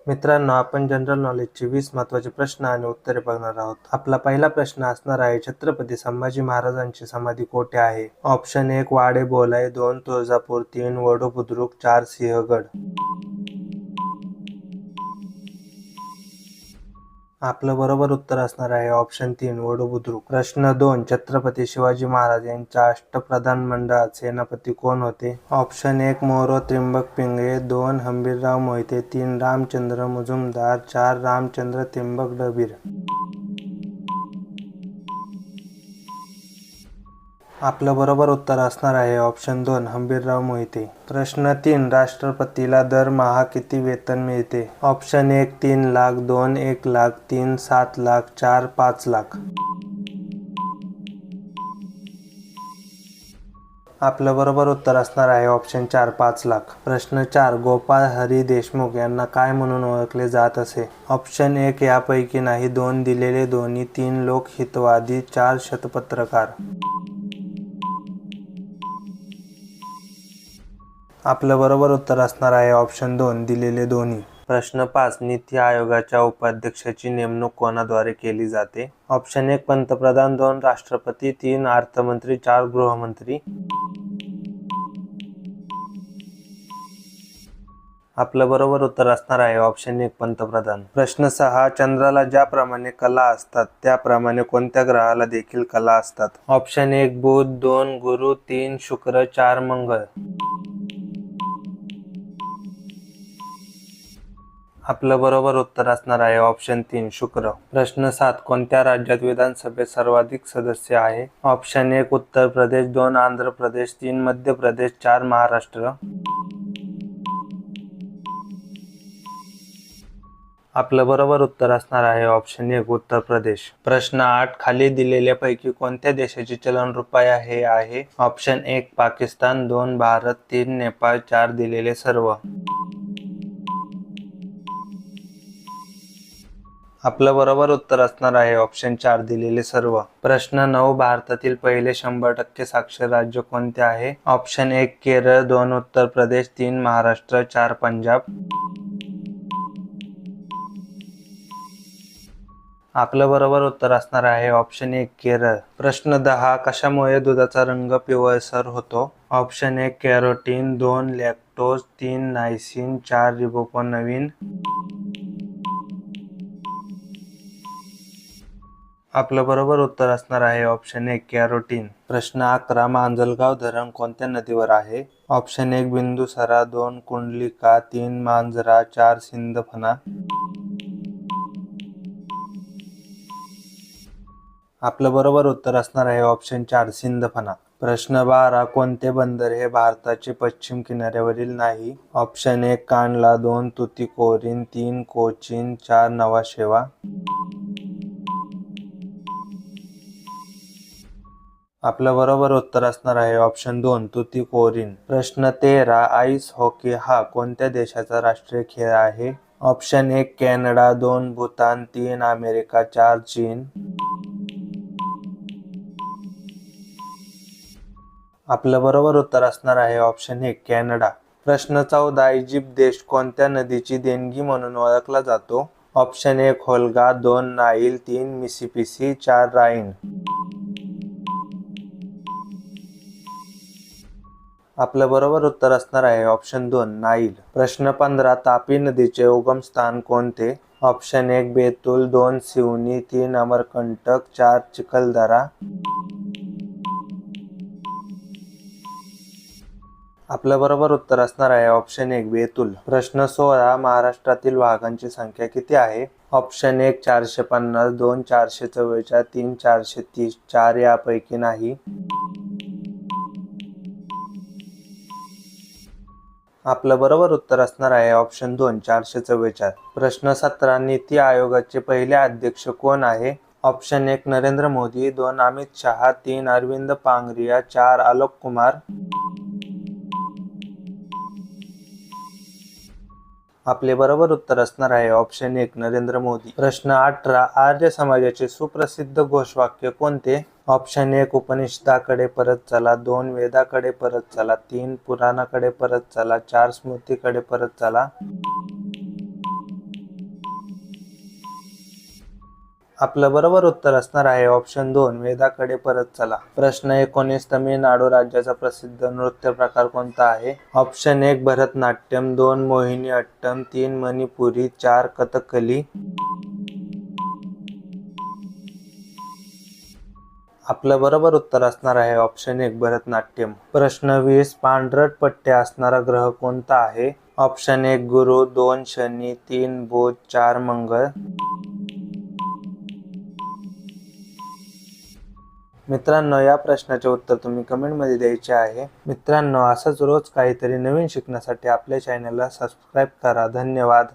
मित्रांनो, आपण जनरल नॉलेजचे 20 महत्त्वाचे प्रश्न आणि उत्तरे बघणार आहोत. आपला पहिला प्रश्न असणार आहे, छत्रपती संभाजी महाराजांची समाधी कोठे आहे? ऑप्शन 1 वाडे बोलाई, 2 तुळजापूर, 3 वडू बुद्रुक, 4 सिंहगड. आपलं बरोबर उत्तर असणार आहे ऑप्शन 3 वडू बुद्रुक. प्रश्न 2 छत्रपती शिवाजी महाराज यांच्या अष्टप्रधान मंडळात सेनापती कोण होते? ऑप्शन 1 मोरो त्र्यंबक पिंगळे, 2 हंबीरराव मोहिते, 3 रामचंद्र मुजुमदार, 4 रामचंद्र त्र्यंबक डबीर. आपलं बरोबर उत्तर असणार आहे ऑप्शन 2 हंबीरराव मोहिते. प्रश्न 3 राष्ट्रपतीला दरमहा किती वेतन मिळते? ऑप्शन 1 3 लाख, 2 1 लाख, 3 7 लाख, 4 5 लाख. आपलं बरोबर उत्तर असणार आहे ऑप्शन 4 5 लाख. प्रश्न 4 गोपाळ हरी देशमुख यांना काय म्हणून ओळखले जात असे? ऑप्शन 1 यापैकी नाही, 2 दिलेले दोन्ही, 3 लोकहितवादी, 4 शतपत्रकार. आपलं बरोबर उत्तर असणार आहे ऑप्शन 2 दिलेले दोन्ही. प्रश्न 5 नीती आयोगाच्या उपाध्यक्षाची नेमणूक कोणाद्वारे केली जाते? ऑप्शन 1 पंतप्रधान, 2 राष्ट्रपती, 3 अर्थमंत्री, 4 गृहमंत्री. आपलं बरोबर उत्तर असणार आहे ऑप्शन 1 पंतप्रधान. प्रश्न 6 चंद्राला ज्याप्रमाणे कला असतात त्याप्रमाणे कोणत्या ग्रहाला देखील कला असतात? ऑप्शन 1 बुध, 2 गुरु, 3 शुक्र, 4 मंगळ. आपलं बरोबर उत्तर असणार आहे ऑप्शन 3 शुक्र. प्रश्न 7 कोणत्या राज्यात विधानसभेत सर्वाधिक सदस्य आहे? ऑप्शन 1 उत्तर प्रदेश, 2 आंध्र प्रदेश, 3 मध्य प्रदेश, 4 महाराष्ट्र. आपलं बरोबर उत्तर असणार आहे ऑप्शन 1 उत्तर प्रदेश. प्रश्न 8 खाली दिलेल्यापैकी कोणत्या देशाचे चलन रुपया हे आहे? ऑप्शन 1 पाकिस्तान, 2 भारत, 3 नेपाळ, 4 दिलेले सर्व. आपलं बरोबर उत्तर असणार आहे ऑप्शन 4 दिलेले सर्व. प्रश्न 9 भारतातील पहिले 100% साक्षर राज्य कोणते आहे? ऑप्शन 1 केरळ, 2 उत्तर प्रदेश, 3 महाराष्ट्र, 4 पंजाब. आपलं बरोबर उत्तर असणार आहे ऑप्शन 1 केरळ. प्रश्न 10 कशामुळे दुधाचा रंग पिवळसर होतो? Option 1 carotene, 2 lactose, 3 niacin, 4 riboflavin. आपलं बरोबर उत्तर असणार आहे ऑप्शन 1 कॅरोटीन. प्रश्न 11 मांजलगाव धरण कोणत्या नदीवर आहे? ऑप्शन 1 बिंदुसरा, 2 कुंडलिका, 3 मांजरा, 4 सिंदफणा. आपलं बरोबर उत्तर असणार आहे ऑप्शन 4 सिंदफणा. प्रश्न 12 कोणते बंदर हे भारताचे पश्चिम किनाऱ्यावरील नाही? ऑप्शन 1 कांडला, 2 तुतीकोरीन, 3 कोचीन, 4 नवाशेवा. आपलं बरोबर उत्तर असणार आहे ऑप्शन 2 तुतीकोरीन. प्रश्न 13 आईस हॉकी हा कोणत्या देशाचा राष्ट्रीय खेळ आहे? ऑप्शन 1 कॅनडा, 2 भूतान, 3 अमेरिका, 4 चीन. आपलं बरोबर उत्तर असणार आहे ऑप्शन 1 कॅनडा. प्रश्न 14 इजिप्त देश कोणत्या नदीची देणगी म्हणून ओळखला जातो? Option 1 Volga, 2 Nile, 3 Mississippi, 4 राईन. आपलं बरोबर उत्तर असणार आहे ऑप्शन 2 नाईल. प्रश्न 15 तापी नदीचे उगमस्थान कोणते? ऑप्शन 1 बेतूल, 2 सिवनी, 3 अमरकंटक, 4 चिखलदरा. आपलं बरोबर उत्तर असणार आहे ऑप्शन 1 बेतूल. प्रश्न 16 महाराष्ट्रातील वाघांची संख्या किती आहे? ऑप्शन 1 450, 2 444, 3 430, 4 यापैकी नाही. आपलं बरोबर उत्तर असणार आहे ऑप्शन 2 444. प्रश्न 17 नीती आयोगाचे पहिले अध्यक्ष कोण आहे? ऑप्शन 1 नरेंद्र मोदी, 2 अमित शहा, 3 अरविंद पांगरिया, 4 आलोक कुमार. आपले बरोबर उत्तर असणार आहे ऑप्शन 1 नरेंद्र मोदी. प्रश्न 18 आर्य समाजाचे सुप्रसिद्ध घोषवाक्य कोणते? ऑप्शन 1 उपनिषदाकडे परत चला, 2 वेदाकडे परत चला, 3 पुराणाकडे परत चला, 4 स्मृतीकडे परत चला. आपलं बरोबर उत्तर असणार आहे ऑप्शन 2 वेदाकडे परत चला. प्रश्न 19 तमिळनाडू राज्याचा प्रसिद्ध नृत्य प्रकार कोणता आहे? ऑप्शन 1 भरतनाट्यम, 2 मोहिनीअट्टम, 3 मणिपुरी, 4 कथकली. आपलं बरोबर उत्तर असणार आहे ऑप्शन 1 भरतनाट्यम. प्रश्न 20 पांढरट पट्ट्या असणारा ग्रह कोणता आहे? ऑप्शन 1 गुरु, 2 शनी, 3 बुध, 4 मंगळ. मित्रांनो, या प्रश्नाचे उत्तर तुम्ही कमेंटमध्ये द्यायचे आहे. मित्रांनो, असंच रोज काहीतरी नवीन शिकण्यासाठी आपल्या चॅनलला सबस्क्राईब करा. धन्यवाद.